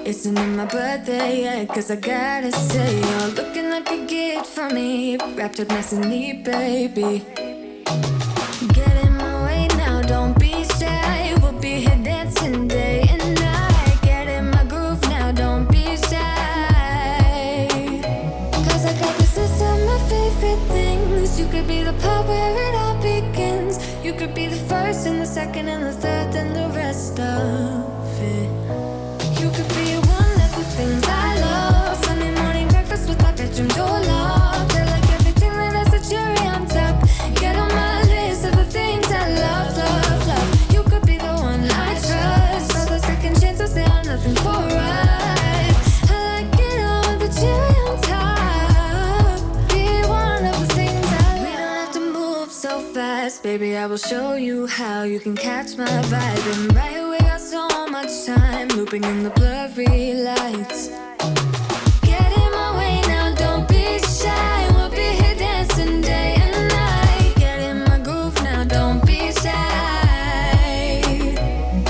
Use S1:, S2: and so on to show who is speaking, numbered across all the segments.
S1: Isn't it my birthday yet? Cause I gotta say, you're looking like a gift for me, wrapped up nice and neat, baby. Get in my way now, don't be shy. We'll be here dancing day and night. Get in my groove now, don't be shy. Cause I got this list of my favorite things. You could be the part where it all begins. You could be the first and the second and the third and the rest of it. You could be one of the things I love. Sunday morning breakfast with my bedroom door locked. I like everything that has a cherry on top. Get on my list of the things I love, love, love. You could be the one I trust. All the second chances, they are nothing for us. I like it all with the cherry on top. Be one of the things I love. We don't have to move so fast, baby. I will show you how you can catch my vibe. And right away, got so much time looping in the blurry lights. Get in my way now, don't be shy. We'll be here dancing day and night. Get in my groove now, don't be shy.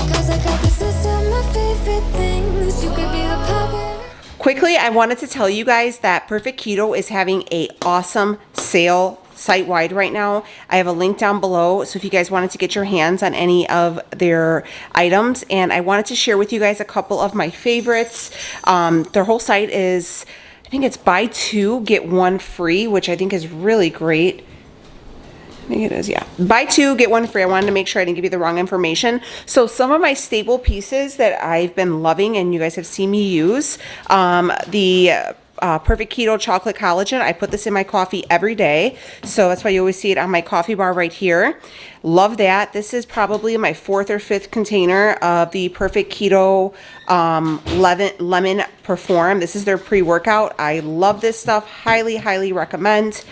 S1: Cause I got this list of my favorite things. You could be the power.
S2: Quickly, I wanted to tell you guys that Perfect Keto is having an awesome sale site-wide right now. I have a link down below, so if you guys wanted to get your hands on any of their items, and I wanted to share with you guys a couple of my favorites. Their whole site is, I think it's buy two, get one free, which I think is really great. I think it is, yeah. Buy two, get one free. I wanted to make sure I didn't give you the wrong information. So some of my staple pieces that I've been loving and you guys have seen me use, Perfect Keto Chocolate Collagen. I put this in my coffee every day, so that's why you always see it on my coffee bar right here. Love that. This is probably my 4th or 5th container of the Perfect Keto Lemon Perform. This is their pre-workout. I love this stuff. Highly, highly recommend.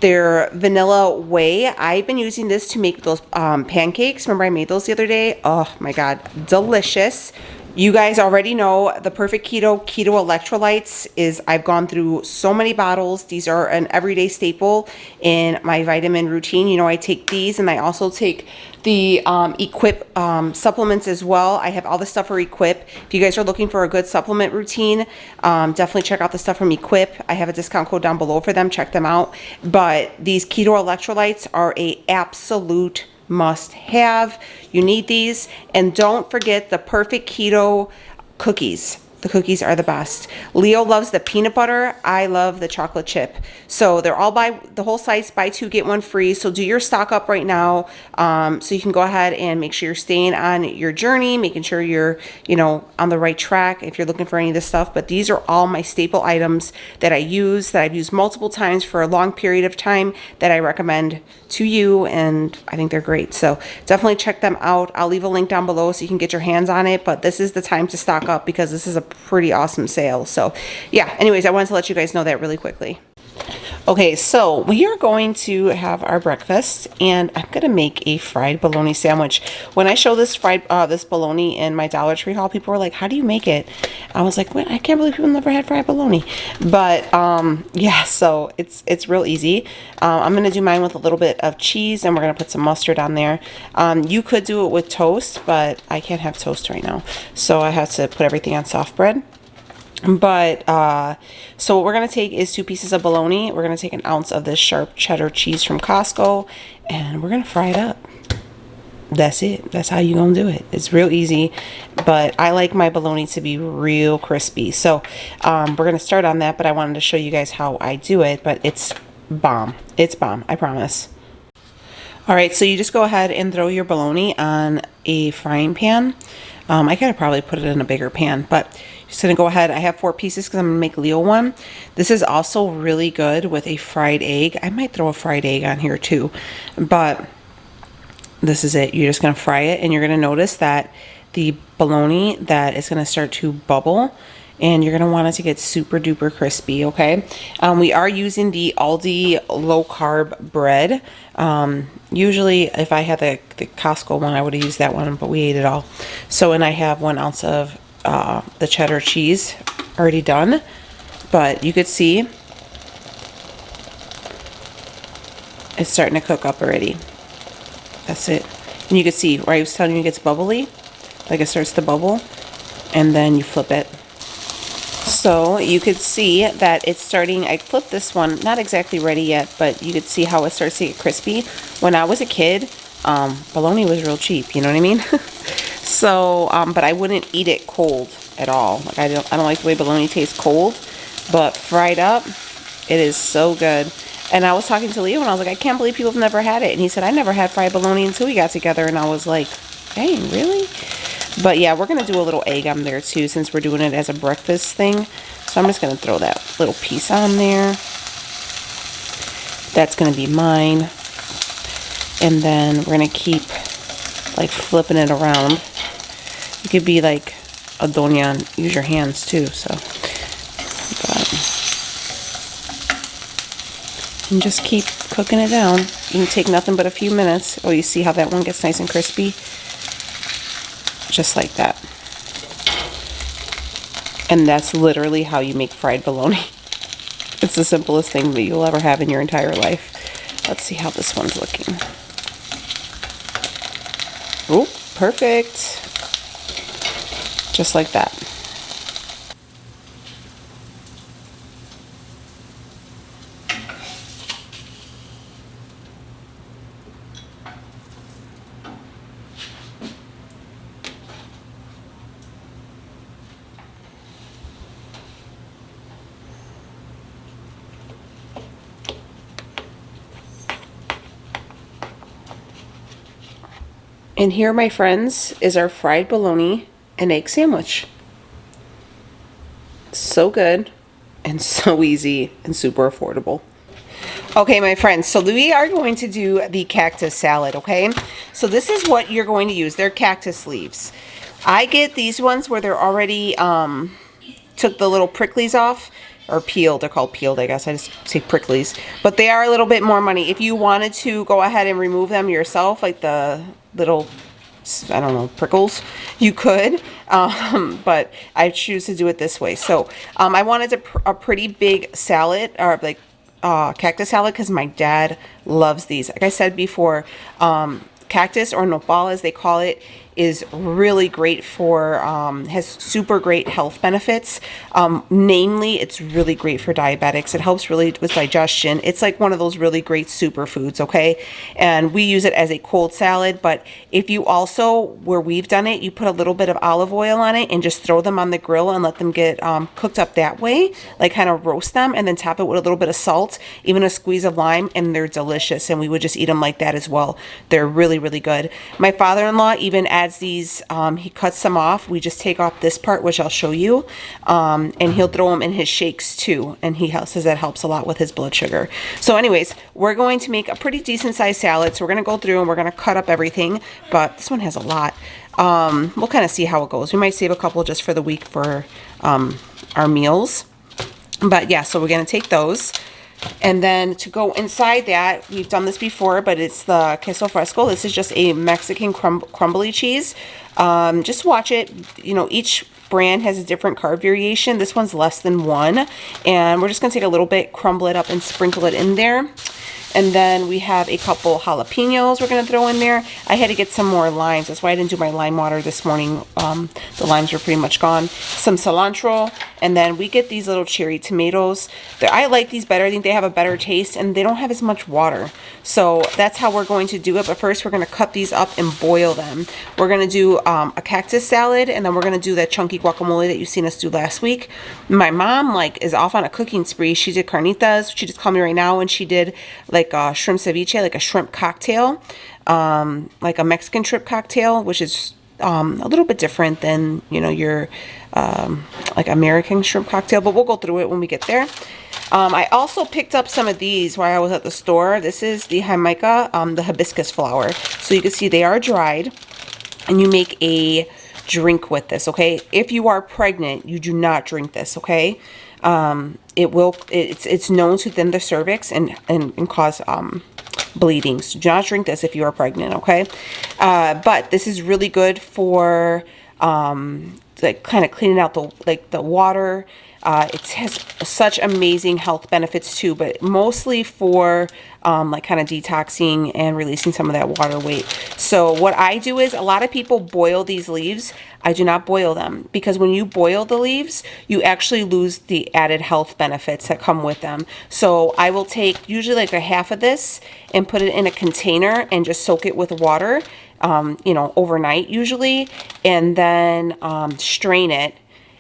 S2: Their vanilla whey. I've been using this to make those pancakes. Remember I made those the other day? Oh my god, delicious. You guys already know the Perfect Keto electrolytes is, I've gone through so many bottles. These are an everyday staple in my vitamin routine. You know, I take these and I also take the Equip supplements as well. I have all the stuff for Equip. If you guys are looking for a good supplement routine, definitely check out the stuff from Equip. I have a discount code down below for them. Check them out. But these keto electrolytes are a absolute must have. You need these. And don't forget the Perfect Keto cookies. The cookies are the best. Leo loves the peanut butter. I love the chocolate chip. So they're all the whole site's buy two, get one free. So do your stock up right now. So you can go ahead and make sure you're staying on your journey, making sure you're, you know, on the right track if you're looking for any of this stuff. But these are all my staple items that I use, that I've used multiple times for a long period of time, that I recommend to you, and I think they're great. So definitely check them out. I'll leave a link down below so you can get your hands on it, but this is the time to stock up because this is a pretty awesome sale. So yeah, anyways, I wanted to let you guys know that really quickly. Okay, so we are going to have our breakfast, and I'm gonna make a fried bologna sandwich. When I show this this bologna in my Dollar Tree haul, people were like, "How do you make it?" I was like, "What? I can't believe people never had fried bologna." But yeah, so it's real easy. I'm gonna do mine with a little bit of cheese, and we're gonna put some mustard on there. You could do it with toast, but I can't have toast right now, so I have to put everything on soft bread. But so what we're gonna take is 2 pieces of bologna. We're gonna take an ounce of this sharp cheddar cheese from Costco, and we're gonna fry it up. That's it. That's how you gonna do it. It's real easy, but I like my bologna to be real crispy. So we're gonna start on that, but I wanted to show you guys how I do it. But it's bomb. It's bomb, I promise. All right, so you just go ahead and throw your bologna on a frying pan. I could probably put it in a bigger pan, but just gonna go ahead. I have 4 pieces because I'm gonna make Leo one. This is also really good with a fried egg. I might throw a fried egg on here too, but this is it. You're just gonna fry it, and you're gonna notice that the bologna that is gonna start to bubble, and you're gonna want it to get super duper crispy. Okay, we are using the Aldi low carb bread. Usually if I had the Costco one, I would have used that one, but we ate it all. So, and I have 1 ounce of the cheddar cheese already done, but you could see it's starting to cook up already. That's it. And you can see where I was telling you it gets bubbly, like it starts to bubble, and then you flip it. So you could see that it's starting, I flipped this one, not exactly ready yet, but you could see how it starts to get crispy. When I was a kid, bologna was real cheap, you know what I mean? So, but I wouldn't eat it cold at all. Like I don't like the way bologna tastes cold, but fried up, it is so good. And I was talking to Leo and I was like, I can't believe people have never had it. And he said, I never had fried bologna until we got together. And I was like, dang, really? But yeah, we're going to do a little egg on there too, since we're doing it as a breakfast thing. So I'm just going to throw that little piece on there. That's going to be mine. And then we're going to keep like flipping it around. You could be like a doña and use your hands too. So, and just keep cooking it down. You can take nothing but a few minutes. Oh, you see how that one gets nice and crispy? Just like that. And that's literally how you make fried bologna. It's the simplest thing that you'll ever have in your entire life. Let's see how this one's looking. Oh, perfect. Just like that. And here, my friends, is our fried bologna and egg sandwich. So good and so easy and super affordable. Okay, my friends, so we are going to do the cactus salad, okay? So this is what you're going to use. They're cactus leaves. I get these ones where they're already took the little pricklies off, or peeled. They're called peeled, I guess. I just say pricklies. But they are a little bit more money. If you wanted to go ahead and remove them yourself, like the little, I don't know, prickles, you could. But I choose to do it this way. So I wanted a pretty big salad, or like cactus salad, because my dad loves these. Like I said before, cactus, or nopal as they call it, is really great for, has super great health benefits. Namely, it's really great for diabetics. It helps really with digestion. It's like one of those really great superfoods, okay? And we use it as a cold salad, but if you also, where we've done it, you put a little bit of olive oil on it and just throw them on the grill and let them get cooked up that way, like kind of roast them, and then top it with a little bit of salt, even a squeeze of lime, and they're delicious. And we would just eat them like that as well. They're really, really good. My father-in-law even adds these, he cuts some off. We just take off this part, which I'll show you, and he'll throw them in his shakes too, and he says that helps a lot with his blood sugar. So anyways, we're going to make a pretty decent sized salad. So we're going to go through and we're going to cut up everything, but this one has a lot. We'll kind of see how it goes. We might save a couple just for the week for our meals, but yeah, so we're going to take those. And then to go inside that, we've done this before, but it's the queso fresco. This is just a Mexican crumbly cheese. Just watch it. You know, each brand has a different carb variation. This one's less than 1. And we're just going to take a little bit, crumble it up, and sprinkle it in there. And then we have a couple jalapenos we're going to throw in there. I had to get some more limes. That's why I didn't do my lime water this morning. The limes were pretty much gone. Some cilantro. And then we get these little cherry tomatoes. I like these better. I think they have a better taste, and they don't have as much water. So that's how we're going to do it. But first, we're going to cut these up and boil them. We're going to do a cactus salad, and then we're going to do that chunky guacamole that you've seen us do last week. My mom is off on a cooking spree. She did carnitas. She just called me right now, and she did like a shrimp ceviche, like a shrimp cocktail, like a Mexican shrimp cocktail, which is a little bit different than, you know, your like American shrimp cocktail, but we'll go through it when we get there. I also picked up some of these while I was at the store. This is the Jamaica, the hibiscus flower. So you can see they are dried, and you make a drink with this, okay? If you are pregnant, you do not drink this, okay? It's known to thin the cervix and cause bleeding. So do not drink this if you are pregnant, okay? But this is really good for like kind of cleaning out the water. It has such amazing health benefits too, but mostly for like kind of detoxing and releasing some of that water weight. So what I do is, a lot of people boil these leaves. I do not boil them, because when you boil the leaves, you actually lose the added health benefits that come with them. So I will take usually like a half of this and put it in a container and just soak it with water, you know, overnight usually, and then strain it.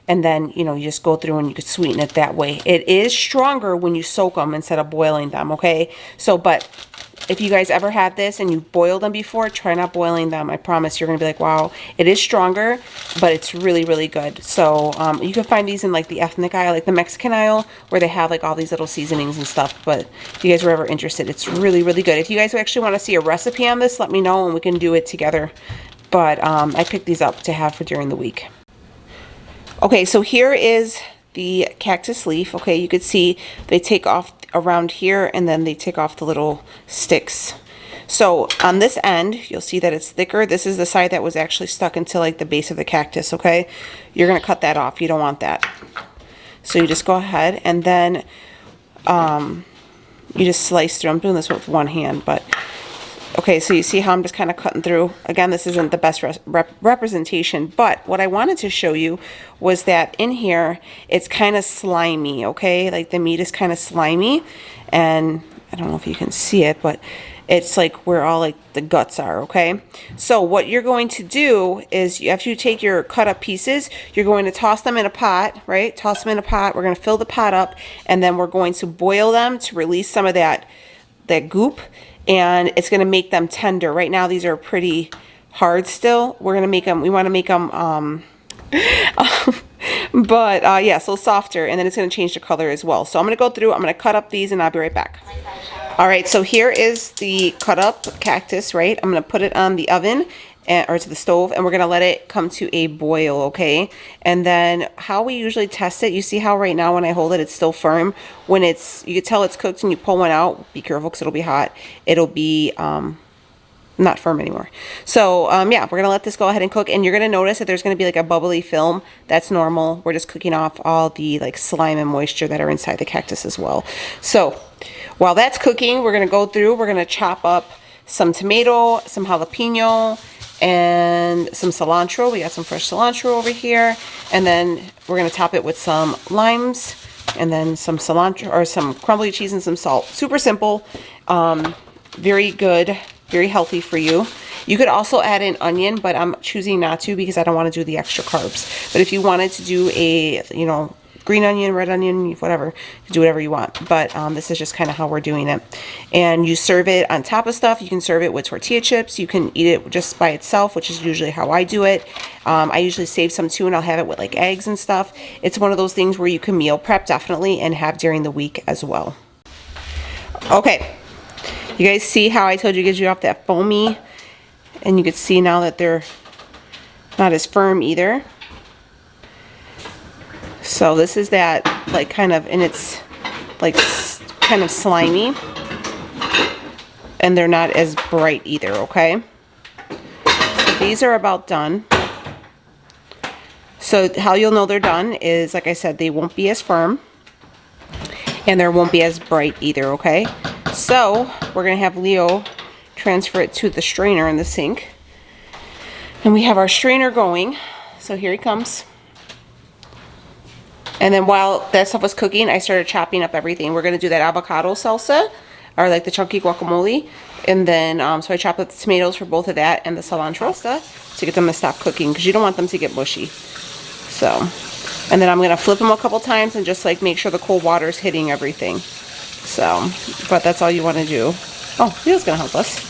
S2: And then, you know, you just go through and you could sweeten it that way. It is stronger when you soak them instead of boiling them, okay? So, but if you guys ever had this and you boiled them before, try not boiling them. I promise you're going to be like, wow, it is stronger, but it's really, really good. So you can find these in like the ethnic aisle, like the Mexican aisle, where they have like all these little seasonings and stuff. But if you guys were ever interested, it's really, really good. If you guys actually want to see a recipe on this, let me know and we can do it together. But I picked these up to have for during the week. Okay, so here is the cactus leaf. Okay, you could see they take off around here and then they take off the little sticks. So on this end, you'll see that it's thicker. This is the side that was actually stuck into like the base of the cactus, okay? You're gonna cut that off. You don't want that. So you just go ahead and then you just slice through. I'm doing this with one hand, but okay, so you see how I'm just kind of cutting through. Again, this isn't the best representation, but what I wanted to show you was that in here, it's kind of slimy, okay? Like the meat is kind of slimy, and I don't know if you can see it, but it's like where all like the guts are, okay? So what you're going to do is, after you take your cut up pieces, you're going to toss them in a pot, right? Toss them in a pot. We're going to fill the pot up, and then we're going to boil them to release some of that goop. And it's going to make them tender. Right now, these are pretty hard still. We're going to make them, we want to make them, yeah, so softer. And then it's going to change the color as well. So I'm going to go through, I'm going to cut up these and I'll be right back. All right, so here is the cut up cactus, right? I'm going to put it on the oven or to the stove, and we're going to let it come to a boil, okay? And then how we usually test it, you see how right now when I hold it, it's still firm. When it's, you can tell it's cooked and you pull one out, be careful because it'll be hot. It'll be not firm anymore. So yeah, we're going to let this go ahead and cook, and you're going to notice that there's going to be like a bubbly film. That's normal. We're just cooking off all the like slime and moisture that are inside the cactus as well. So while that's cooking, we're going to go through, we're going to chop up some tomato, some jalapeno, and some cilantro. We got some fresh cilantro over here, and then we're going to top it with some limes, and then some cilantro or some crumbly cheese and some salt. Super simple, very good, very healthy for you. You could also add an onion, but I'm choosing not to because I don't want to do the extra carbs. But if you wanted to do a, you know, green onion, red onion, whatever, you do whatever you want. But this is just kind of how we're doing it. And you serve it on top of stuff. You can serve it with tortilla chips. You can eat it just by itself, which is usually how I do it. I usually save some too, and I'll have it with like eggs and stuff. It's one of those things where you can meal prep definitely and have during the week as well. Okay, you guys see how I told you it gives you off that foamy, and you can see now that they're not as firm either. So this is that like kind of, and it's like kind of slimy, and they're not as bright either, okay? So these are about done. So how you'll know they're done is, like I said, they won't be as firm and they won't be as bright either, okay? So we're gonna have Leo transfer it to the strainer in the sink. And we have our strainer going. So here he comes. And then while that stuff was cooking, I started chopping up everything. We're gonna do that avocado salsa, or like the chunky guacamole. And then, so I chopped up the tomatoes for both of that and the cilantro to get them to stop cooking, because you don't want them to get mushy. So, and then I'm gonna flip them a couple times and just like make sure the cold water is hitting everything. So, but that's all you wanna do. Oh, Leo's gonna help us.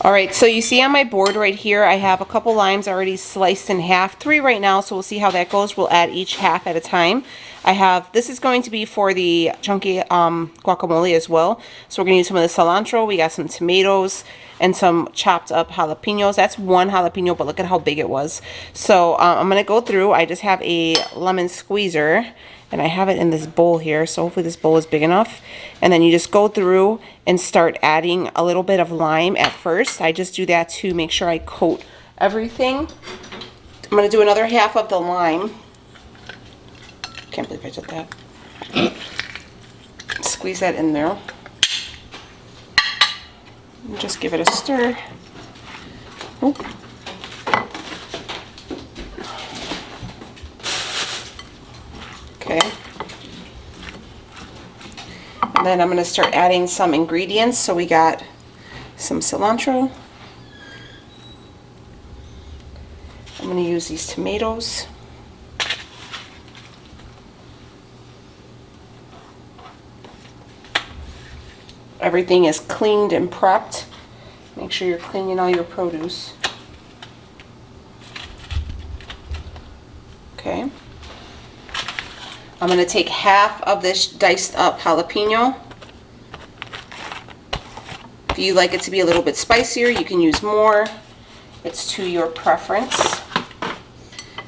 S2: All right, so you see on my board right here, I have a couple limes already sliced in half, 3 right now, so we'll see how that goes. We'll add each half at a time. I have, this is going to be for the chunky guacamole as well. So we're gonna use some of the cilantro, we got some tomatoes, and some chopped up jalapenos. That's 1 jalapeno, but look at how big it was. So I'm gonna go through, I just have a lemon squeezer, and I have it in this bowl here, so hopefully this bowl is big enough. And then you just go through and start adding a little bit of lime at first. I just do that to make sure I coat everything. I'm gonna do another half of the lime. can't believe I did that. Squeeze that in there. And just give it a stir. Oop. Okay. And then I'm going to start adding some ingredients. So we got some cilantro. I'm going to use these tomatoes. Everything is cleaned and prepped. Make sure you're cleaning all your produce. Okay. I'm going to take half of this diced up jalapeno. If you like it to be a little bit spicier, you can use more. It's to your preference.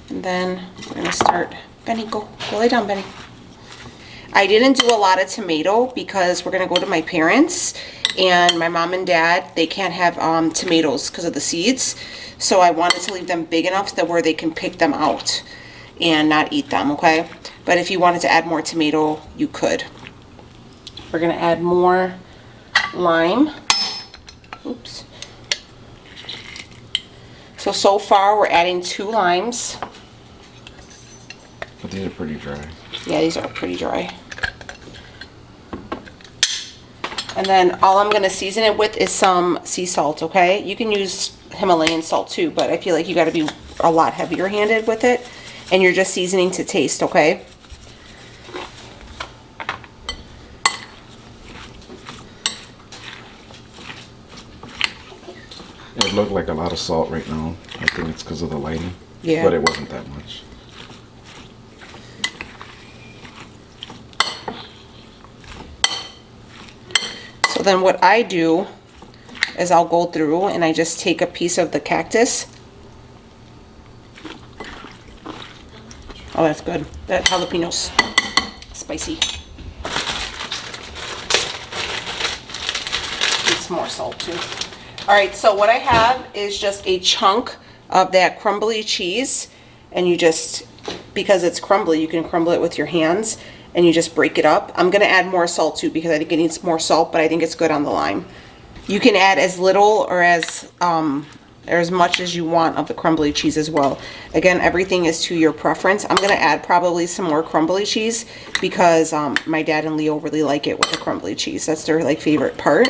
S2: And then we're going to start. Benny, go lay down, Benny. I didn't do a lot of tomato because we're going to go to my parents, and my mom and dad, they can't have tomatoes because of the seeds. So I wanted to leave them big enough that where they can pick them out and not eat them, okay? But if you wanted to add more tomato, you could. We're going to add more lime. Oops. So far we're adding 2 limes.
S3: But these are pretty dry.
S2: Yeah, these are pretty dry. And then all I'm going to season it with is some sea salt, okay? You can use Himalayan salt too, but I feel like you got to be a lot heavier handed with it. And you're just seasoning to taste, okay?
S3: It looked like a lot of salt right now. I think it's because of the lighting.
S2: Yeah.
S3: But it wasn't that much.
S2: So then what I do is I'll go through and I just take a piece of the cactus. Oh, that's good. That jalapeno's spicy. Need some more salt too. All right, so what I have is just a chunk of that crumbly cheese, and you just, because it's crumbly, you can crumble it with your hands and you just break it up. I'm gonna add more salt too because I think it needs more salt, but I think it's good on the lime. You can add as little or as much as you want of the crumbly cheese as well. Again, everything is to your preference. I'm gonna add probably some more crumbly cheese because my dad and Leo really like it with the crumbly cheese. That's their like favorite part.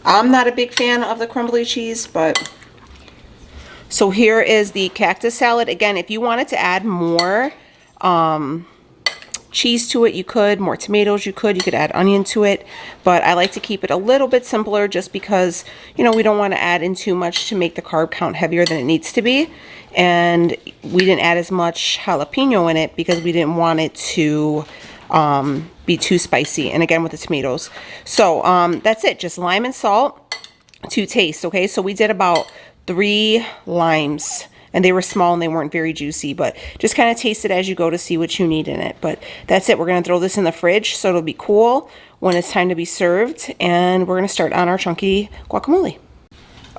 S2: I'm not a big fan of the crumbly cheese, but so here is the cactus salad. Again, if you wanted to add more cheese to it, you could. More tomatoes, you could add onion to it, but I like to keep it a little bit simpler just because, you know, we don't want to add in too much to make the carb count heavier than it needs to be. And we didn't add as much jalapeno in it because we didn't want it to be too spicy, and again with the tomatoes. So that's it, just lime and salt to taste. Okay, so we did about 3 limes, and they were small and they weren't very juicy, but just kind of taste it as you go to see what you need in it. But that's it. We're going to throw this in the fridge so it'll be cool when it's time to be served, and we're going to start on our chunky guacamole.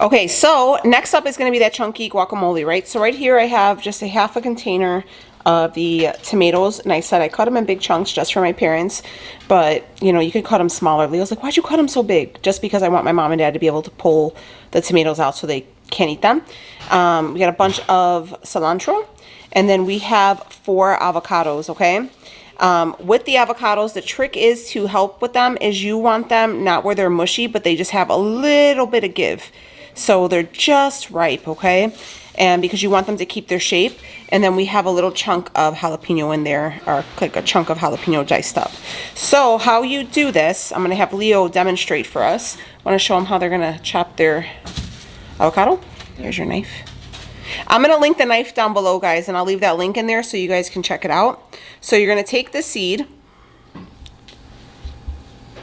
S2: Okay, so next up is going to be that chunky guacamole, right? So right here I have just a half a container of the tomatoes, and I said I cut them in big chunks just for my parents, but you know, you could cut them smaller. Leo's like, why'd you cut them so big? Just because I want my mom and dad to be able to pull the tomatoes out so they can't eat them. We got a bunch of cilantro, and then we have 4 avocados, okay? With the avocados, the trick is to help with them is you want them not where they're mushy, but they just have a little bit of give. So they're just ripe, okay? And because you want them to keep their shape. And then we have a little chunk of jalapeno in there, or like a chunk of jalapeno diced up. So how you do this, I'm gonna have Leo demonstrate for us. I wanna show them how they're gonna chop their avocado. Here's your knife. I'm gonna link the knife down below, guys, and I'll leave that link in there so you guys can check it out. So you're gonna take the seed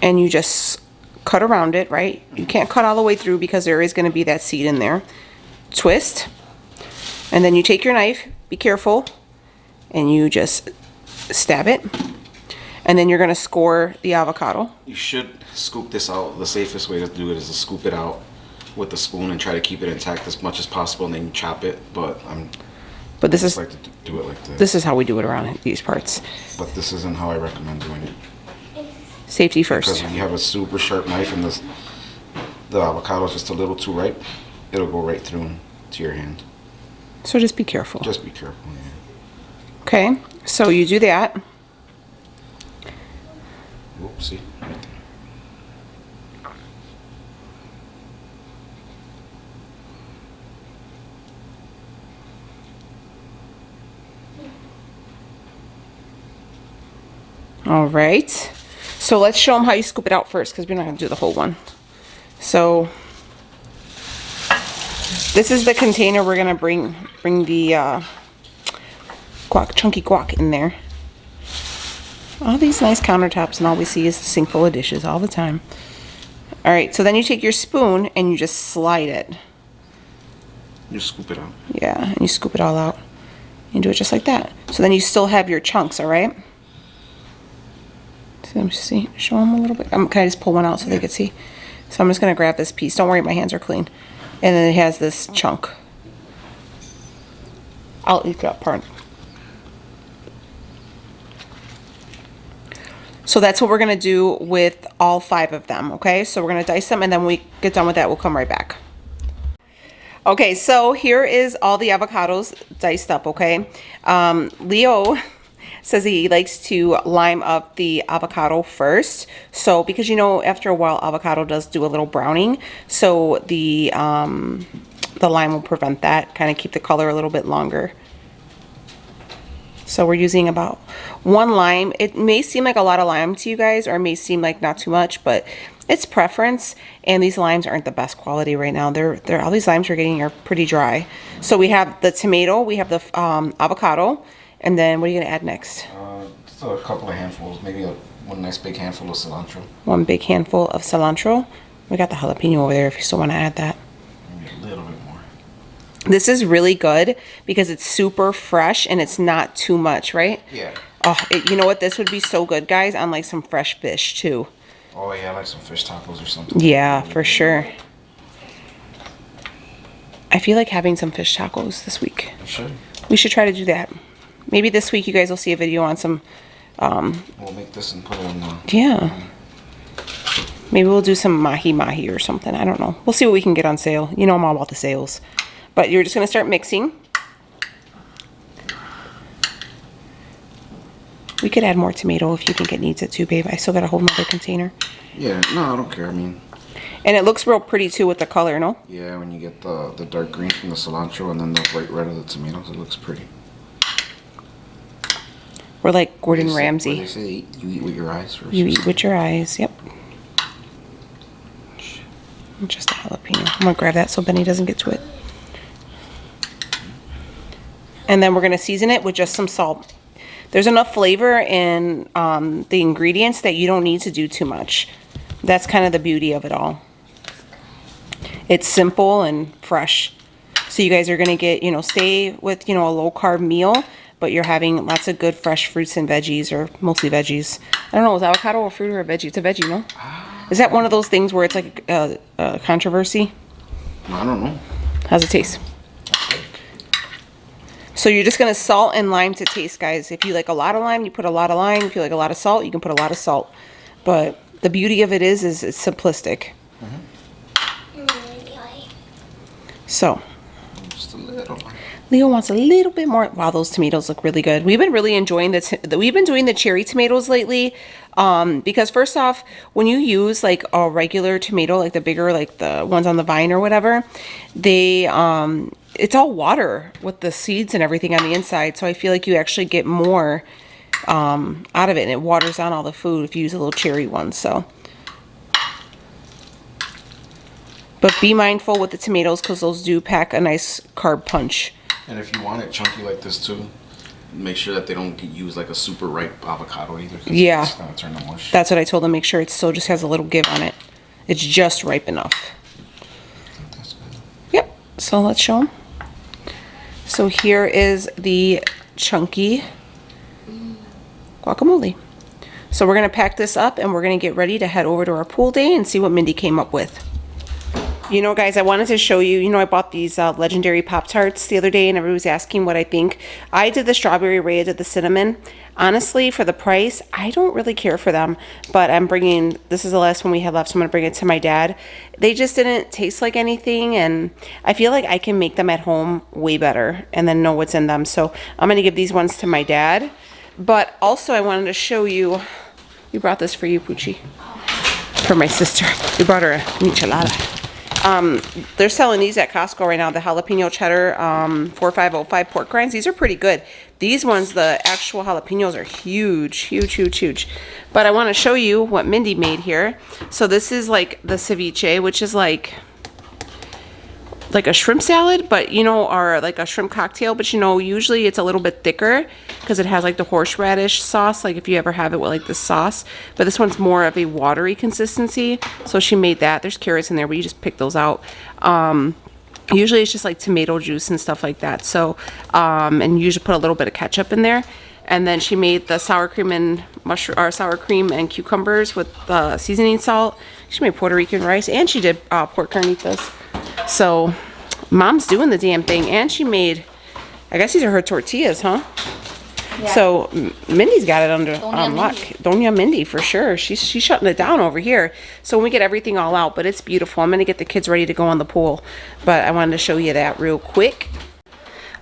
S2: and you just cut around it, right? You can't cut all the way through because there is gonna be that seed in there. Twist. And then you take your knife, be careful, and you just stab it. And then you're gonna score the avocado.
S3: You should scoop this out. The safest way to do it is to scoop it out with the spoon and try to keep it intact as much as possible, and then you chop it. But
S2: this is
S3: like to do it like this.
S2: This is how we do it around these parts.
S3: But this isn't how I recommend doing it.
S2: Safety
S3: Because
S2: first.
S3: if you have a super sharp knife and the avocado is just a little too ripe, it'll go right through to your hand.
S2: So just be careful.
S3: Just be careful. Yeah.
S2: Okay, so you do that.
S3: Oopsie, right there.
S2: All right. So let's show them how you scoop it out first, because we're not going to do the whole one. So this is the container we're going to bring the chunky guac in there. All these nice countertops, and all we see is a sink full of dishes all the time. All right, so then you take your spoon and you just slide it.
S3: You scoop it out.
S2: Yeah, and you scoop it all out. You do it just like that. So then you still have your chunks, all right? So let me see, show them a little bit. Can I just pull one out so they can see? So I'm just gonna grab this piece. Don't worry, my hands are clean. And then it has this chunk. I'll eat that part. So that's what we're gonna do with all 5 of them, okay? So we're gonna dice them, and then when we get done with that, we'll come right back. Okay, so here is all the avocados diced up, okay? Leo says he likes to lime up the avocado first. So because you know, after a while, avocado does do a little browning. So the lime will prevent that, kind of keep the color a little bit longer. So we're using about 1 lime. It may seem like a lot of lime to you guys, or it may seem like not too much, but it's preference. And these limes aren't the best quality right now. They're all these limes we're getting are pretty dry. So we have the tomato, we have the avocado, and then what are you gonna add next?
S3: Just a couple of handfuls, maybe one nice big handful of cilantro.
S2: 1 big handful of cilantro. We got the jalapeno over there if you still want to add that.
S3: Maybe a little bit more.
S2: This is really good because it's super fresh and it's not too much, right?
S3: Yeah.
S2: Oh, you know what? This would be so good, guys, on like some fresh fish too.
S3: Oh yeah, like some fish tacos or something.
S2: Yeah, for sure. I feel like having some fish tacos this week.
S3: You should.
S2: We should try to do that. Maybe this week you guys will see a video on some,
S3: We'll make this and put it in the...
S2: yeah. Maybe we'll do some mahi or something. I don't know. We'll see what we can get on sale. You know I'm all about the sales. But you're just going to start mixing. We could add more tomato if you think it needs it too, babe. I still got a whole nother container.
S3: Yeah, no, I don't care. I mean...
S2: And it looks real pretty too with the color, no?
S3: Yeah, when you get the dark green from the cilantro and then the bright red of the tomatoes, it looks pretty.
S2: We're like Gordon
S3: What
S2: Ramsay.
S3: they say, you eat with your eyes first.
S2: You eat with your eyes, yep. Just a jalapeno. I'm gonna grab that so Benny doesn't get to it. And then we're gonna season it with just some salt. There's enough flavor in the ingredients that you don't need to do too much. That's kind of the beauty of it all. It's simple and fresh. So you guys are gonna get, you know, stay with, you know, a low carb meal, but you're having lots of good fresh fruits and veggies, or mostly veggies. I don't know, is avocado a fruit or a veggie? It's a veggie, no? Is that one of those things where it's like a controversy?
S3: I don't know.
S2: How's it taste? So you're just gonna salt and lime to taste, guys. If you like a lot of lime, you put a lot of lime. If you like a lot of salt, you can put a lot of salt. But the beauty of it is it's simplistic. So.
S3: Just a little.
S2: Leo wants a little bit more. Wow, those tomatoes look really good. We've been really enjoying we've been doing the cherry tomatoes lately, because first off, when you use like a regular tomato, like the bigger, like the ones on the vine or whatever, they it's all water with the seeds and everything on the inside. So I feel like you actually get more out of it, and it waters down all the food if you use a little cherry one. So. But be mindful with the tomatoes because those do pack a nice carb punch.
S3: And if you want it chunky like this too, make sure that they don't use like a super ripe avocado either.
S2: Yeah.
S3: It's gonna turn to mush.
S2: That's what I told them. Make sure it still just has a little give on it. It's just ripe enough.
S3: That's good.
S2: Yep. So let's show them. So here is the chunky guacamole. So we're going to pack this up and we're going to get ready to head over to our pool day and see what Mindy came up with. You know, guys, I wanted to show you, I bought these legendary Pop-Tarts the other day and everybody was asking what I think. I did the strawberry, Ray did the cinnamon. Honestly, for the price, I don't really care for them, but I'm bringing, this is the last one we have left, so I'm going to bring it to my dad. They just didn't taste like anything, and I feel like I can make them at home way better and then know what's in them. So I'm going to give these ones to my dad. But also I wanted to show you, we brought this for you, Poochie, for my sister. We brought her a michelada. They're selling these at Costco right now, the jalapeno cheddar 4505 pork rinds. These are pretty good. These ones, the actual jalapenos are huge, huge, huge, huge. But I want to show you what Mindy made here. So this is like the ceviche, which is like a shrimp salad, but or like a shrimp cocktail, but usually it's a little bit thicker because it has like the horseradish sauce, like if you ever have it with like the sauce, but this one's more of a watery consistency. So she made that. There's carrots in there, but you just pick those out. Usually it's just like tomato juice and stuff like that. So and you usually put a little bit of ketchup in there. And then she made the sour cream and sour cream and cucumbers with the seasoning salt. She made Puerto Rican rice, and she did pork carnitas. So Mom's doing the damn thing, and she made, I guess these are her tortillas, huh? Yeah. So Mindy's got it under lock. Doña Mindy, for sure. She's shutting it down over here. So when we get everything all out, but it's beautiful. I'm gonna get the kids ready to go on the pool, but I wanted to show you that real quick.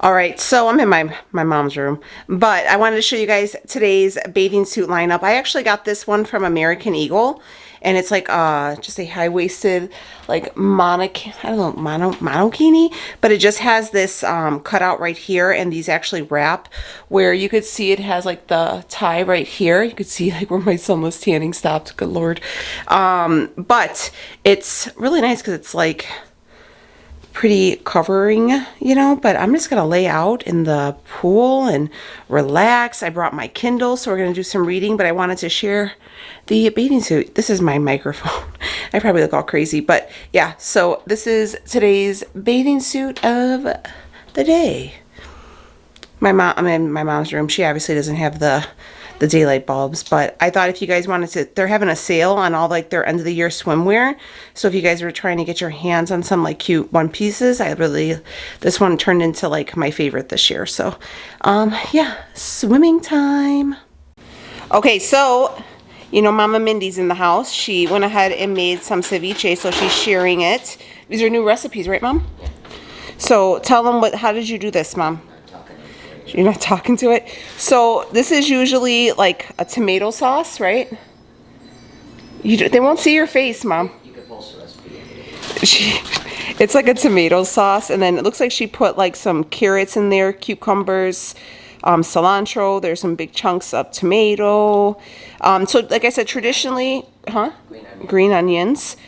S2: All right, so I'm in my mom's room, but I wanted to show you guys today's bathing suit lineup. I actually got this one from American Eagle, and it's like just a high-waisted like monokini, but it just has this cutout right here, and these actually wrap where you could see it has like the tie right here. You could see like where my sunless tanning stopped. Good Lord. But it's really nice because it's like pretty covering, but I'm just gonna lay out in the pool and relax. I brought my Kindle, so we're gonna do some reading, but I wanted to share the bathing suit. This is my microphone. I probably look all crazy, but yeah, so this is today's bathing suit of the day. I'm in my mom's room. She obviously doesn't have the daylight bulbs, but I thought if you guys wanted to, they're having a sale on all like their end of the year swimwear. So if you guys were trying to get your hands on some like cute one pieces, this one turned into like my favorite this year. So yeah, swimming time. Okay, so Mama Mindy's in the house. She went ahead and made some ceviche, so she's sharing it. These are new recipes, right, Mom? Yeah. So tell them how did you do this, Mom? You're not talking to it? So this is usually like a tomato sauce, right? They won't see your face, Mom. You can post the recipe. It's like a tomato sauce, and then it looks like she put like some carrots in there, cucumbers, cilantro. There's some big chunks of tomato. So like I said, traditionally, green onions,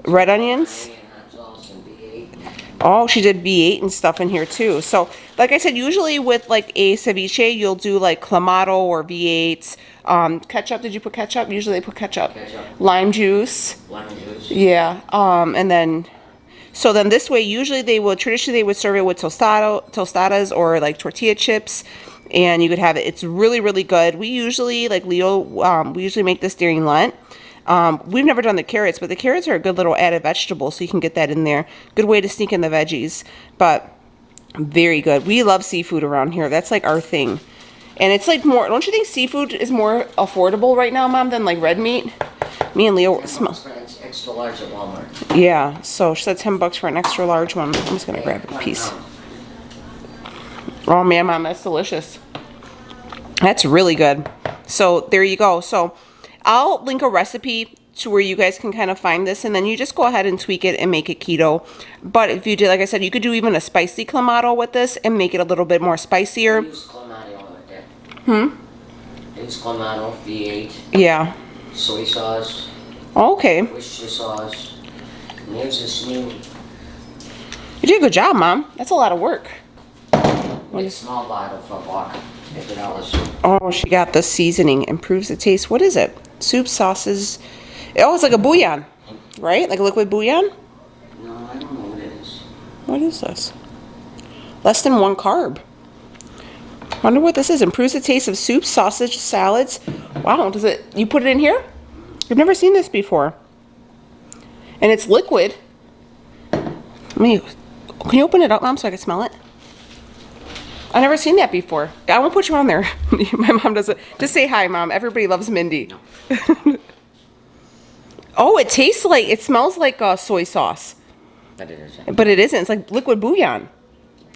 S2: red onions. Oh, she did V8 and stuff in here too. So, like I said, usually with like a ceviche, you'll do like clamato or V8. Ketchup, did you put ketchup? Usually they put ketchup. Lime juice. Yeah. And then, so then this way, traditionally they would serve it with tostadas or like tortilla chips. And you could have it. It's really, really good. We usually, like Leo, we usually make this during Lent. We've never done the carrots, but the carrots are a good little added vegetable, so you can get that in there. Good way to sneak in the veggies, but very good. We love seafood around here. That's like our thing. And it's like more, don't you think seafood is more affordable right now, Mom, than like red meat? Me and Leo smell.
S4: Extra large at Walmart.
S2: Yeah, so she said $10 for an extra large one. I'm just gonna grab a piece. Oh man, Mom, that's delicious. That's really good. So there you go. So I'll link a recipe to where you guys can kind of find this, and then you just go ahead and tweak it and make it keto. But if you did, like I said, you could do even a spicy clamato with this and make it a little bit more spicier.
S4: Use clamato with that. Use clamato, V8.
S2: Yeah.
S4: Soy sauce.
S2: Okay.
S4: Worcestershire sauce. And here's this new.
S2: You did a good job, Mom. That's a lot of work.
S4: Big small bottle for $1. $50.
S2: Oh, she got the seasoning. Improves the taste. What is it? Soup, sauces. Oh, it's like a bouillon, right? Like a liquid bouillon?
S4: No, I don't know what it is.
S2: What is this? Less than 1 carb. Wonder what this is. Improves the taste of soup, sausage, salads. Wow, you put it in here? I've never seen this before. And it's liquid. Can you open it up, Mom, so I can smell it? I've never seen that before. I won't put you on there. My mom doesn't. Just say hi, Mom. Everybody loves Mindy.
S4: No.
S2: Oh, it tastes like, it smells like soy sauce.
S4: But it isn't.
S2: But it isn't. It's like liquid bouillon.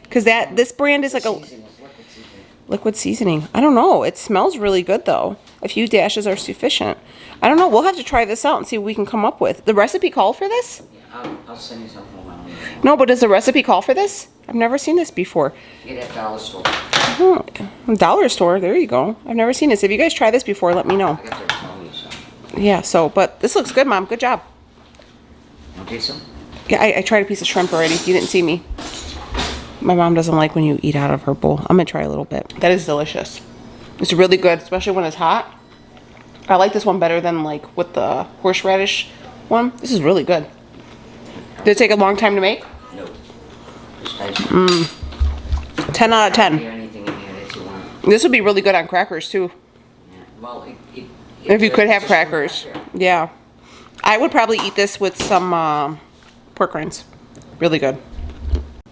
S2: Because this brand is like a
S4: Seasoning is liquid seasoning.
S2: liquid seasoning. I don't know. It smells really good, though. A few dashes are sufficient. I don't know. We'll have to try this out and see what we can come up with. The recipe call for this?
S4: Yeah, I'll send you something around.
S2: No, but does the recipe call for this? I've never seen this before.
S4: Get at dollar store.
S2: Oh, dollar store. There you go. I've never seen this. If you guys try this before, let me know.
S4: I got to tell you something.
S2: Yeah, so, but this looks good, Mom. Good job.
S4: Want to taste some?
S2: Yeah, I tried a piece of shrimp already. You didn't see me. My mom doesn't like when you eat out of her bowl. I'm going to try a little bit. That is delicious. It's really good, especially when it's hot. I like this one better than like with the horseradish one. This is really good. Did it take a long time to make?
S4: No. Just nice.
S2: 10 out of 10.
S4: Hear anything in here that you want?
S2: This would be really good on crackers too.
S4: Yeah. Well,
S2: If you could have
S4: it's just one
S2: crackers.
S4: cracker.
S2: Yeah. I would probably eat this with some pork rinds. Really good.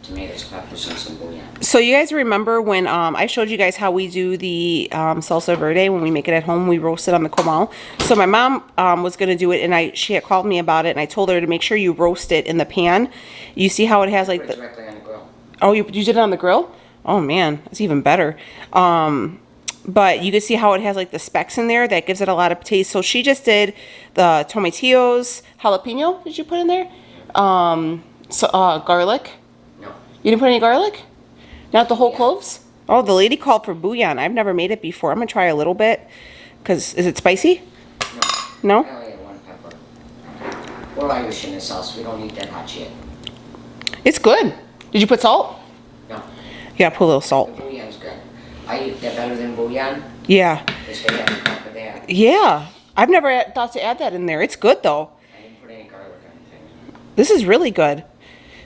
S4: Tomatoes, peppers, and some bouillon.
S2: So you guys remember when I showed you guys how we do the salsa verde when we make it at home? We roast it on the comal. So my mom was going to do it, and she had called me about it, and I told her to make sure you roast it in the pan. You see how it has like
S4: Put it directly on the grill.
S2: Oh, you did it on the grill? Oh man, that's even better. But you can see how it has like the specks in there. That gives it a lot of taste. So she just did the tomatillos, jalapeno. Did you put in there? Garlic.
S4: No.
S2: You didn't put any garlic? Not the whole cloves? Oh, the lady called for bouillon. I've never made it before. I'm gonna try a little bit. Cause is it spicy?
S4: No.
S2: No?
S4: I only had one pepper. We're Irish in this house. We don't eat that hot shit.
S2: It's good. Did you put salt?
S4: No.
S2: Yeah, put a little
S4: The
S2: salt.
S4: bouillon's good. I eat that better than bouillon.
S2: Yeah.
S4: Because they have a cup of that.
S2: Yeah. I've never thought to add that in there. It's good though.
S4: I didn't put any garlic or anything.
S2: This is really good.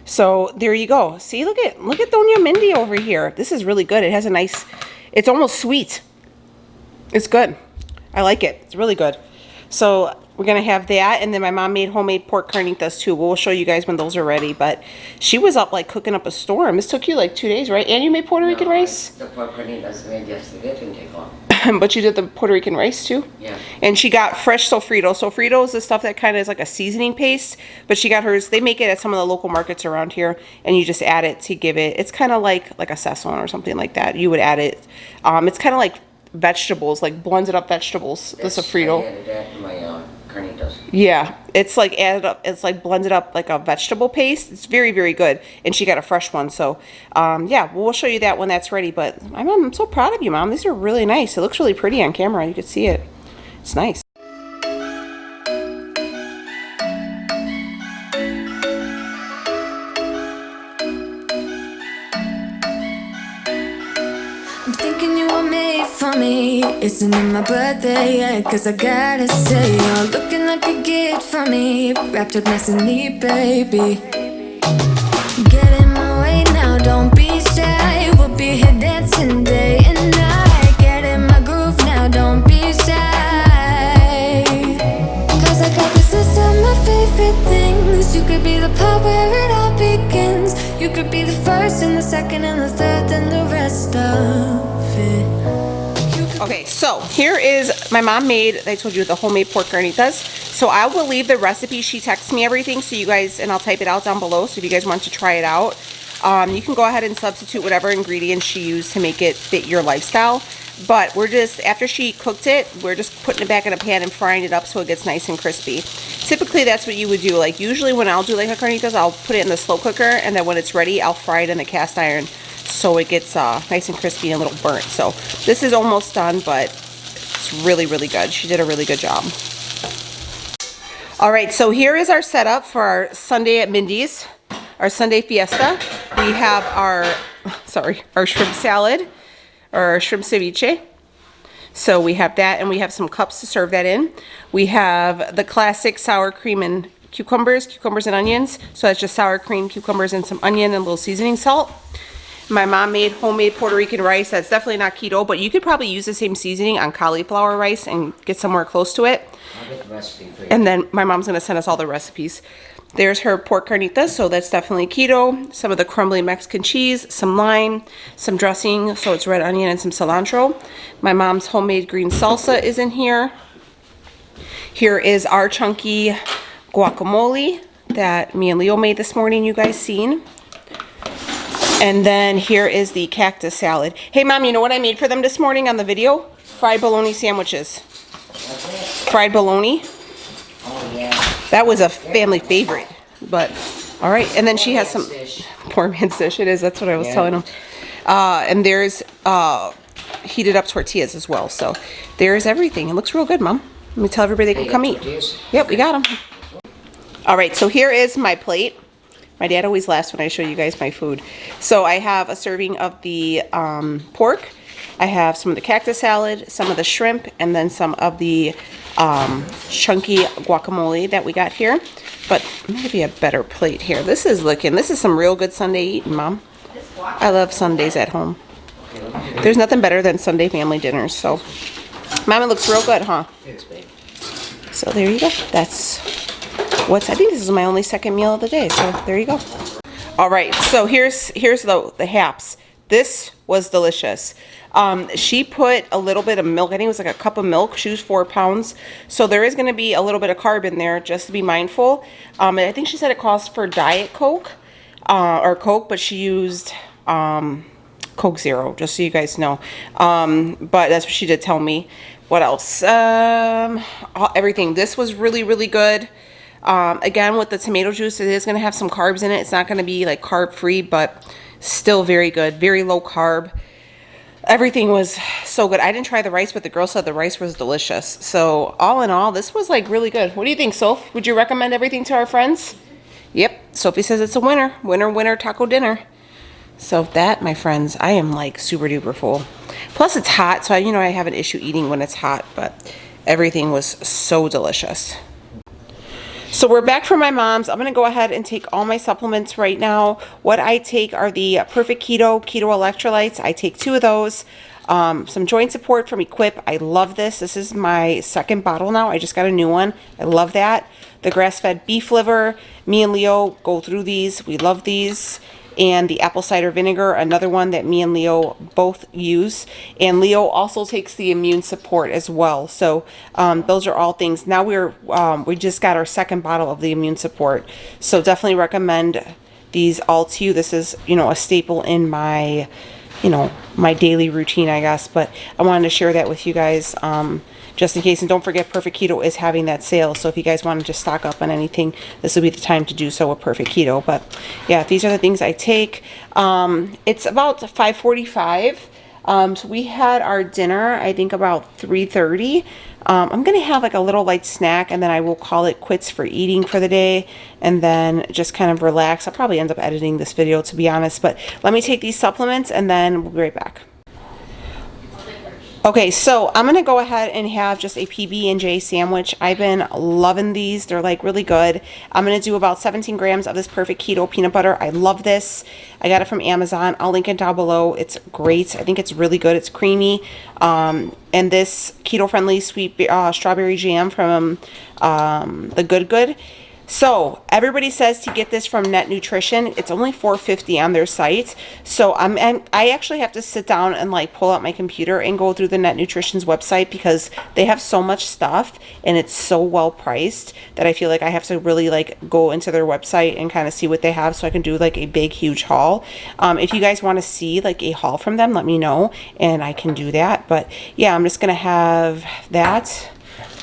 S2: So there you go. See, look at Doña Mindy over here. This is really good. It has a nice, it's almost sweet. It's good. I like it. It's really good. So we're going to have that. And then my mom made homemade pork carnitas too. We'll show you guys when those are ready. But she was up like cooking up a storm. This took you like 2 days, right? And you made Puerto Rican rice?
S4: The pork carnitas made yesterday didn't take long.
S2: But you did the Puerto Rican rice too?
S4: Yeah.
S2: And she got fresh sofrito. Sofrito is the stuff that kind of is like a seasoning paste. But she got hers, they make it at some of the local markets around here. And you just add it to give it, it's kind of like a sazon or something like that. You would add it. It's kind of like vegetables, like blended up vegetables, the sofrito.
S4: I added that to my carnitas.
S2: Yeah, it's like added up, it's like blended up like a vegetable paste. It's very, very good. And she got a fresh one. So, yeah, we'll show you that when that's ready. But I'm so proud of you, Mom. These are really nice. It looks really pretty on camera. You could see it. It's nice.
S1: I'm thinking you were made for me. Isn't it my birthday yet? Cause I gotta say, you're looking like a gift for me. Wrapped up nice and neat, baby. Get in my way now, don't be shy. We'll be here dancing day and night. Get in my groove now, don't be shy. Cause I got this list of my favorite things. You could be the part where it all begins. You could be the first and the second and the third and the rest of it.
S2: Okay, so here is, my mom made, I told you, the homemade pork carnitas. So I will leave the recipe. She texts me everything, so you guys, and I'll type it out down below, so if you guys want to try it out. You can go ahead and substitute whatever ingredients she used to make it fit your lifestyle. But we're just, after she cooked it, we're just putting it back in a pan and frying it up so it gets nice and crispy. Typically, that's what you would do. Like, usually when I'll do like a carnitas, I'll put it in the slow cooker, and then when it's ready, I'll fry it in the cast iron so it gets nice and crispy and a little burnt. So this is almost done, but it's really, really good. She did a really good job. All right, so here is our setup for our Sunday at Mindy's, our Sunday fiesta. We have our shrimp salad, or our shrimp ceviche. So we have that, and we have some cups to serve that in. We have the classic sour cream and cucumbers and onions. So that's just sour cream, cucumbers, and some onion and a little seasoning salt. My mom made homemade Puerto Rican rice. That's definitely not keto, but you could probably use the same seasoning on cauliflower rice and get somewhere close to it.
S4: I'll get the recipe for you.
S2: And then my mom's gonna send us all the recipes. There's her pork carnitas, so that's definitely keto. Some of the crumbly Mexican cheese, some lime, some dressing, so it's red onion and some cilantro. My mom's homemade green salsa is in here. Here is our chunky guacamole that me and Leo made this morning, you guys seen. And then here is the cactus salad. Hey Mom, you know what I made for them this morning on the video? Fried bologna sandwiches. Fried bologna.
S4: Oh, yeah.
S2: That was a family favorite, but all right. And then she has some poor man's dish. It is. That's what I was telling them. And there's heated up tortillas as well. So there's everything. It looks real good, Mom. Let me tell everybody they can come eat.
S4: Tortillas?
S2: Yep, we got them. All right, so here is my plate. My dad always laughs when I show you guys my food. So I have a serving of the pork. I have some of the cactus salad, some of the shrimp, and then some of the chunky guacamole that we got here. But maybe a better plate here. This is some real good Sunday eating, Mom. I love Sundays at home. There's nothing better than Sunday family dinners. So, Mom, it looks real good, huh?
S4: Thanks, babe.
S2: So there you go. I think this is my only second meal of the day. So there you go. All right. So here's the haps. This was delicious. She put a little bit of milk. I think it was like a cup of milk. She used 4 pounds. So there is going to be a little bit of carb in there, just to be mindful. And I think she said it calls for Diet Coke or Coke, but she used Coke Zero, just so you guys know. But that's what she did tell me. What else? Everything. This was really, really good. Again, with the tomato juice, it is going to have some carbs in it. It's not going to be like carb free, but still very good. Very low carb. Everything was so good. I didn't try the rice, but the girl said the rice was delicious. So all in all, this was like really good. What do you think, Soph? Would you recommend everything to our friends? Yep. Sophie says it's a winner. Winner, winner, taco dinner. So that, my friends, I am like super duper full. Plus it's hot, so I have an issue eating when it's hot, but everything was so delicious. So we're back from my mom's. I'm going to go ahead and take all my supplements right now. What I take are the Perfect Keto electrolytes. I take 2 of those. Some joint support from Equip. I love this. This is my second bottle now. I just got a new one. I love that. The grass-fed beef liver. Me and Leo go through these. We love these. And the apple cider vinegar, another one that me and Leo both use. And Leo also takes the immune support as well. So those are all things. Now we just got our second bottle of the immune support. So definitely recommend these all to you. This is, a staple in my, my daily routine, I guess. But I wanted to share that with you guys. Just in case. And don't forget, Perfect Keto is having that sale. So if you guys want to just stock up on anything, this will be the time to do so with Perfect Keto. But yeah, these are the things I take. It's about 5:45. So we had our dinner, I think about 3:30. I'm going to have like a little light snack, and then I will call it quits for eating for the day, and then just kind of relax. I'll probably end up editing this video, to be honest. But let me take these supplements, and then we'll be right back. Okay, so I'm going to go ahead and have just a PB&J sandwich. I've been loving these. They're like really good. I'm going to do about 17 grams of this Perfect Keto peanut butter. I love this. I got it from Amazon. I'll link it down below. It's great. I think it's really good. It's creamy. And this keto-friendly sweet strawberry jam from the Good. So everybody says to get this from Net Nutrition. It's only $4.50 on their site. So I actually have to sit down and like pull out my computer and go through the Net Nutrition's website, because they have so much stuff and it's so well priced that I feel like I have to really like go into their website and kind of see what they have, so I can do like a big huge haul. If you guys want to see like a haul from them, let me know and I can do that. But yeah, I'm just gonna have that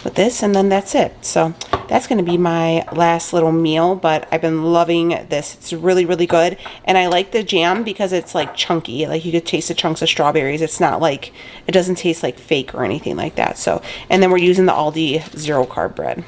S2: with this, and then that's it. So that's going to be my last little meal, but I've been loving this. It's really, really good. And I like the jam because it's like chunky. Like you could taste the chunks of strawberries. It's not like, it doesn't taste like fake or anything like that. So, and then we're using the Aldi zero carb bread.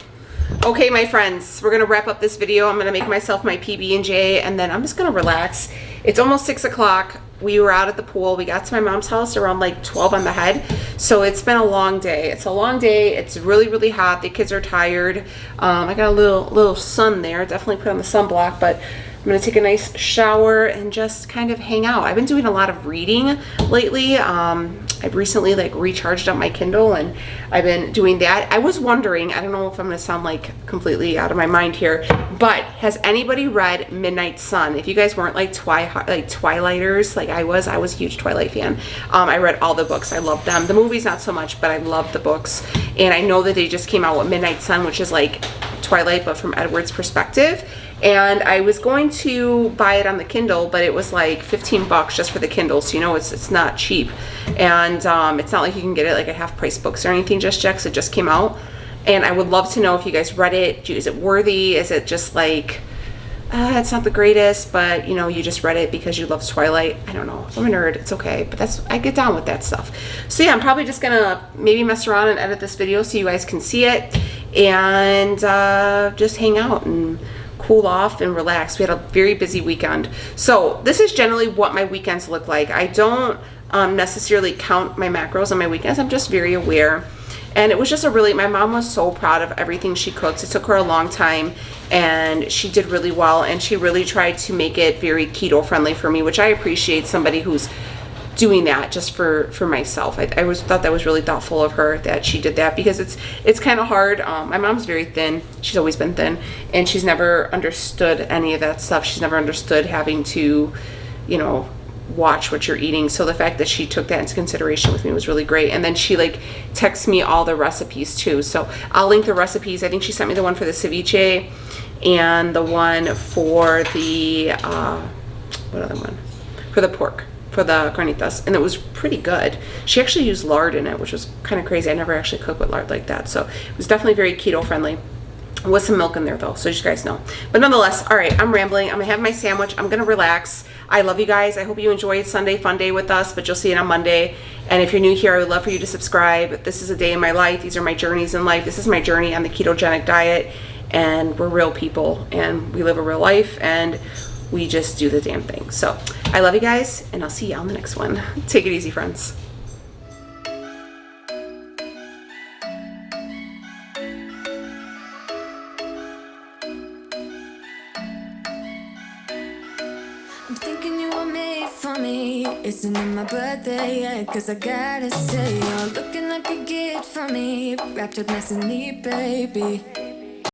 S2: Okay, my friends, we're going to wrap up this video. I'm going to make myself my PB&J, and then I'm just going to relax. It's almost 6 o'clock. We were out at the pool. We got to my mom's house around like 12 on the head. So it's been a long day. It's a long day. It's really, really hot. The kids are tired. I got a little sun there. Definitely put on the sunblock, but I'm going to take a nice shower and just kind of hang out. I've been doing a lot of reading lately. I've recently like recharged up my Kindle, and I've been doing that. I was wondering, I don't know if I'm gonna sound like completely out of my mind here, but has anybody read Midnight Sun? If you guys weren't like Twilighters like I was a huge Twilight fan. I read all the books. I loved them. The movies not so much, but I loved the books. And I know that they just came out with Midnight Sun, which is like Twilight but from Edward's perspective. And I was going to buy it on the Kindle, but it was like 15 bucks just for the Kindle, so you know it's not cheap. And it's not like you can get it like at half price books or anything just yet, 'cause it just came out. And I would love to know if you guys read it. Is it worthy? Is it just like it's not the greatest, but you know, you just read it because you love Twilight? I don't know. I'm a nerd. It's okay, but I get down with that stuff. So yeah, I'm probably just gonna maybe mess around and edit this video so you guys can see it, and just hang out and cool off and relax. We had a very busy weekend. So this is generally what my weekends look like. I don't necessarily count my macros on my weekends. I'm just very aware. And it was just my mom was so proud of everything she cooks. It took her a long time, and she did really well, and she really tried to make it very keto friendly for me, which I appreciate somebody who's doing that just for myself. I thought that was really thoughtful of her that she did that, because it's kind of hard. My mom's very thin. She's always been thin, and she's never understood any of that stuff. She's never understood having to, you know, watch what you're eating. So the fact that she took that into consideration with me was really great. And then she like texts me all the recipes too. So I'll link the recipes. I think she sent me the one for the ceviche and the one for the what other one? For the pork, for the carnitas, and it was pretty good. She actually used lard in it, which was kind of crazy. I never actually cooked with lard like that, so it was definitely very keto friendly. With some milk in there though, so you guys know. But nonetheless, all right, I'm rambling. I'm gonna have my sandwich. I'm gonna relax. I love you guys. I hope you enjoyed Sunday fun day with us, but you'll see it on Monday. And if you're new here, I would love for you to subscribe. This is a day in my life. These are my journeys in life. This is my journey on the ketogenic diet, and we're real people, and we live a real life, and we just do the damn thing. So I love you guys, and I'll see you on the next one. Take it easy, friends.
S1: I'm thinking you were made for me. Isn't it my birthday yet? 'Cause I gotta say, you're looking like a gift for me. Wrapped up nice and neat, baby.